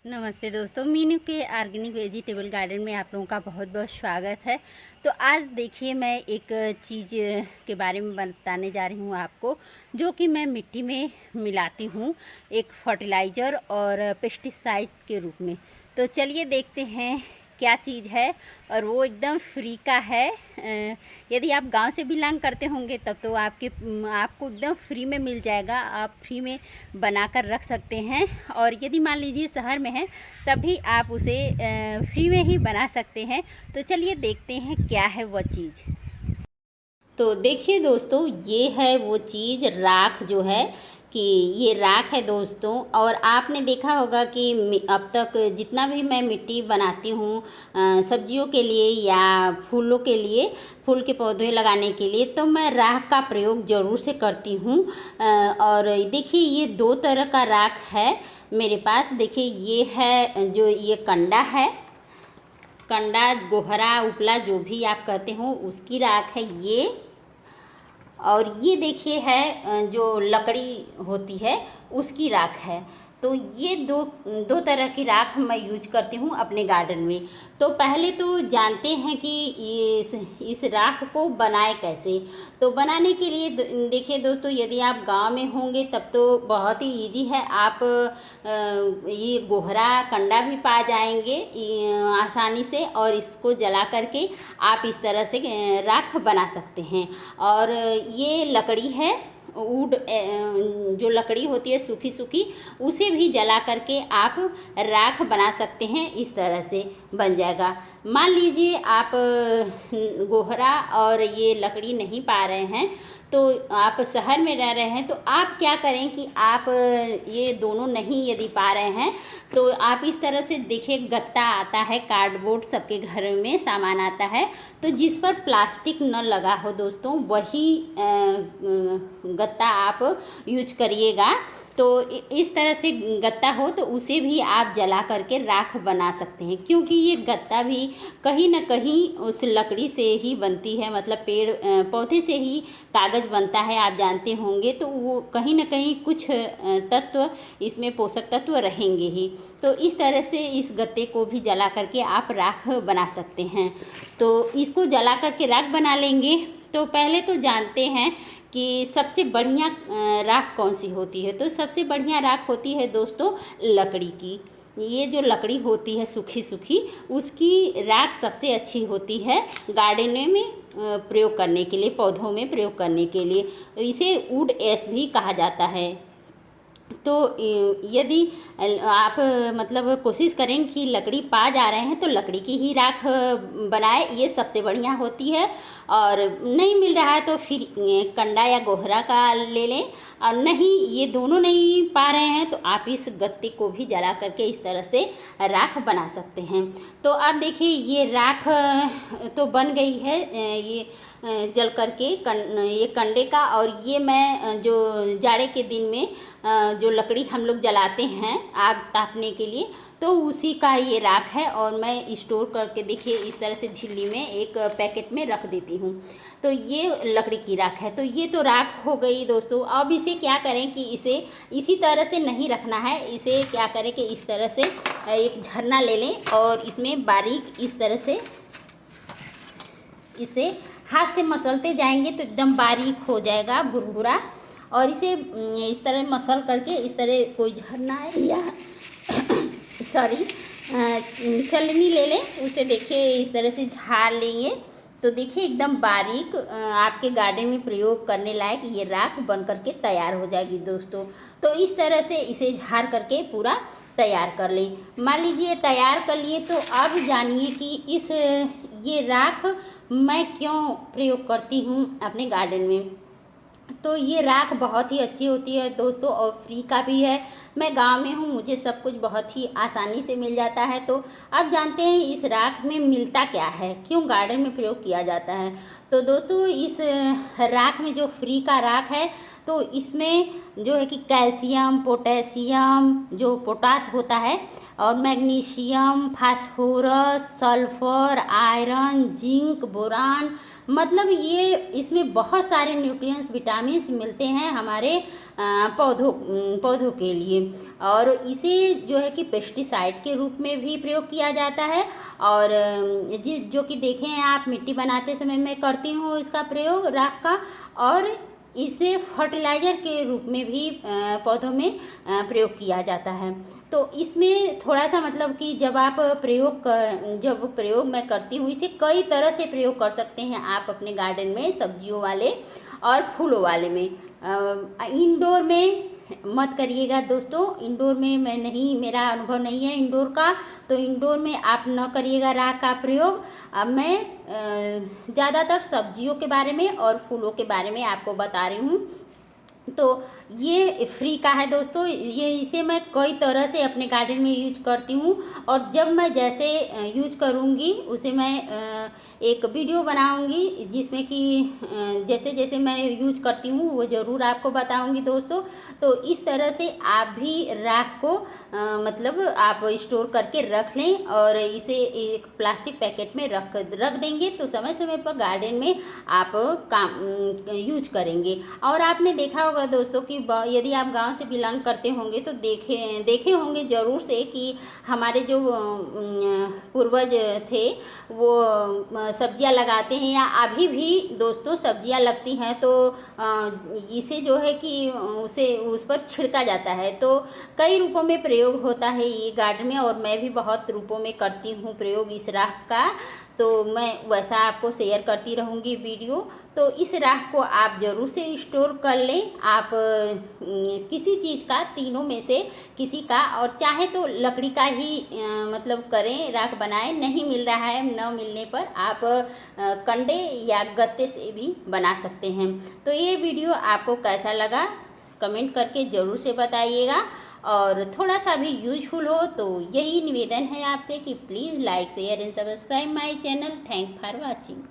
नमस्ते दोस्तों, मीनू के ऑर्गेनिक वेजिटेबल गार्डन में आप लोगों का बहुत बहुत स्वागत है। तो आज देखिए मैं एक चीज़ के बारे में बताने जा रही हूँ आपको, जो कि मैं मिट्टी में मिलाती हूँ एक फर्टिलाइज़र और पेस्टिसाइड के रूप में। तो चलिए देखते हैं क्या चीज़ है, और वो एकदम फ्री का है। यदि आप गांव से बिलोंग करते होंगे तब तो आपको एकदम फ्री में मिल जाएगा, आप फ्री में बनाकर रख सकते हैं। और यदि मान लीजिए शहर में है तब भी आप उसे फ्री में ही बना सकते हैं। तो चलिए देखते हैं क्या है वो चीज़। तो देखिए दोस्तों, ये है वो चीज़, राख जो है कि ये राख है दोस्तों। और आपने देखा होगा कि अब तक जितना भी मैं मिट्टी बनाती हूँ सब्जियों के लिए या फूलों के लिए, फूल के पौधे लगाने के लिए, तो मैं राख का प्रयोग ज़रूर से करती हूँ। और देखिए ये दो तरह का राख है मेरे पास। देखिए ये है जो ये कंडा है, कंडा, गोहरा, उपला, जो भी आप कहते हो उसकी राख है ये। और ये देखिए है जो लकड़ी होती है उसकी राख है। तो ये दो तरह की राख मैं यूज करती हूँ अपने गार्डन में। तो पहले तो जानते हैं कि इस राख को बनाए कैसे। तो बनाने के लिए देखिए दोस्तों, यदि आप गांव में होंगे तब तो बहुत ही इजी है। आप ये गोहरा कंडा भी पा जाएंगे आसानी से, और इसको जला करके आप इस तरह से राख बना सकते हैं। और ये लकड़ी है, वुड, जो लकड़ी होती है सूखी सूखी, उसे भी जला करके आप राख बना सकते हैं। इस तरह से बन जाएगा। मान लीजिए आप गोहरा और ये लकड़ी नहीं पा रहे हैं, तो आप शहर में रह रहे हैं, तो आप क्या करें कि आप ये दोनों नहीं यदि पा रहे हैं तो आप इस तरह से देखिए, गत्ता आता है, कार्डबोर्ड सबके घर में सामान आता है, तो जिस पर प्लास्टिक न लगा हो दोस्तों वही गत्ता आप यूज करिएगा। तो इस तरह से गत्ता हो तो उसे भी आप जला करके राख बना सकते हैं, क्योंकि ये गत्ता भी कहीं ना कहीं उस लकड़ी से ही बनती है, मतलब पेड़ पौधे से ही कागज़ बनता है, आप जानते होंगे। तो वो कहीं ना कहीं कुछ तत्व इसमें, पोषक तत्व रहेंगे ही। तो इस तरह से इस गत्ते को भी जला करके आप राख बना सकते हैं। तो इसको जला करके राख बना लेंगे। तो पहले तो जानते हैं कि सबसे बढ़िया राख कौन सी होती है। तो सबसे बढ़िया राख होती है दोस्तों लकड़ी की। ये जो लकड़ी होती है सूखी सूखी, उसकी राख सबसे अच्छी होती है गार्डन में प्रयोग करने के लिए, पौधों में प्रयोग करने के लिए। इसे वुड एश भी कहा जाता है। तो यदि आप मतलब कोशिश करें कि लकड़ी पा जा रहे हैं तो लकड़ी की ही राख बनाए, ये सबसे बढ़िया होती है। और नहीं मिल रहा है तो फिर कंडा या गोहरा का ले लें। और नहीं, ये दोनों नहीं पा रहे हैं तो आप इस गत्ते को भी जला करके इस तरह से राख बना सकते हैं। तो आप देखिए ये राख तो बन गई है, ये जल करके ये कंडे का। और ये मैं जो जाड़े के दिन में जो लकड़ी हम लोग जलाते हैं आग तापने के लिए, तो उसी का ये राख है। और मैं स्टोर करके देखिए इस तरह से झिल्ली में एक पैकेट में रख देती हूँ। तो ये लकड़ी की राख है। तो ये तो राख हो गई दोस्तों। अब इसे क्या करें कि इसे इसी तरह से नहीं रखना है। इसे क्या करें कि इस तरह से एक झरना ले लें और इसमें बारीक इस तरह से इसे हाथ से मसलते जाएंगे तो एकदम बारीक हो जाएगा, भुरभुरा। और इसे इस तरह मसल करके, इस तरह कोई झरना है या सॉरी छलनी ले लें, उसे देखिए इस तरह से झाड़ लेंगे तो देखिए एकदम बारीक आपके गार्डन में प्रयोग करने लायक ये राख बन करके तैयार हो जाएगी दोस्तों। तो इस तरह से इसे झाड़ करके पूरा तैयार कर लें। मान लीजिए तैयार कर लिए, तो अब जानिए कि ये राख मैं क्यों प्रयोग करती हूँ अपने गार्डन में। तो ये राख बहुत ही अच्छी होती है दोस्तों, और फ्री का भी है। मैं गांव में हूँ, मुझे सब कुछ बहुत ही आसानी से मिल जाता है। तो आप जानते हैं इस राख में मिलता क्या है, क्यों गार्डन में प्रयोग किया जाता है। तो दोस्तों इस राख में जो फ्री का राख है, तो इसमें जो है कि कैल्शियम, पोटेशियम, जो पोटास होता है, और magnesium, phosphorus, sulphur, iron, zinc, boron, मतलब ये इसमें बहुत सारे न्यूट्रिएंट्स, विटामिन्स मिलते हैं हमारे पौधों के लिए। और इसे जो है कि पेस्टिसाइड के रूप में भी प्रयोग किया जाता है। और जो कि देखें आप, मिट्टी बनाते समय मैं करती हूँ इसका प्रयोग राख का, और इसे फर्टिलाइज़र के रूप में भी पौधों में प्रयोग किया जाता है। तो इसमें थोड़ा सा मतलब कि जब प्रयोग मैं करती हूँ, इसे कई तरह से प्रयोग कर सकते हैं आप अपने गार्डन में, सब्जियों वाले और फूलों वाले में। इंडोर में मत करिएगा दोस्तों, इंडोर में मेरा अनुभव नहीं है इंडोर का, तो इंडोर में आप न करिएगा राख का प्रयोग। अब मैं ज़्यादातर सब्जियों के बारे में और फूलों के बारे में आपको बता रही हूँ। तो ये फ्री का है दोस्तों, इसे मैं कई तरह से अपने गार्डन में यूज करती हूँ, और जब मैं जैसे यूज करूँगी उसे मैं एक वीडियो बनाऊँगी जिसमें कि जैसे जैसे मैं यूज करती हूँ वो ज़रूर आपको बताऊँगी दोस्तों। तो इस तरह से आप भी राख को मतलब आप स्टोर करके रख लें, और इसे एक प्लास्टिक पैकेट में रख देंगे तो समय समय पर गार्डन में आप यूज करेंगे। और आपने देखा होगा दोस्तों कि यदि आप गांव से बिलोंग करते होंगे तो देखे होंगे ज़रूर से कि हमारे जो पूर्वज थे वो सब्जियां लगाते हैं, या अभी भी दोस्तों सब्जियां लगती हैं तो इसे जो है कि उस पर छिड़का जाता है। तो कई रूपों में प्रयोग होता है ये गार्डन में, और मैं भी बहुत रूपों में करती हूँ प्रयोग इस राख का, तो मैं वैसा आपको शेयर करती रहूँगी वीडियो। तो इस राख को आप ज़रूर से स्टोर कर लें, आप किसी चीज़ का, तीनों में से किसी का, और चाहे तो लकड़ी का ही मतलब करें, राख बनाएं। नहीं मिल रहा है, न मिलने पर आप कंडे या गत्ते से भी बना सकते हैं। तो ये वीडियो आपको कैसा लगा कमेंट करके ज़रूर से बताइएगा, और थोड़ा सा भी यूजफुल हो तो यही निवेदन है आपसे कि please like, share and subscribe my channel. Thank for watching.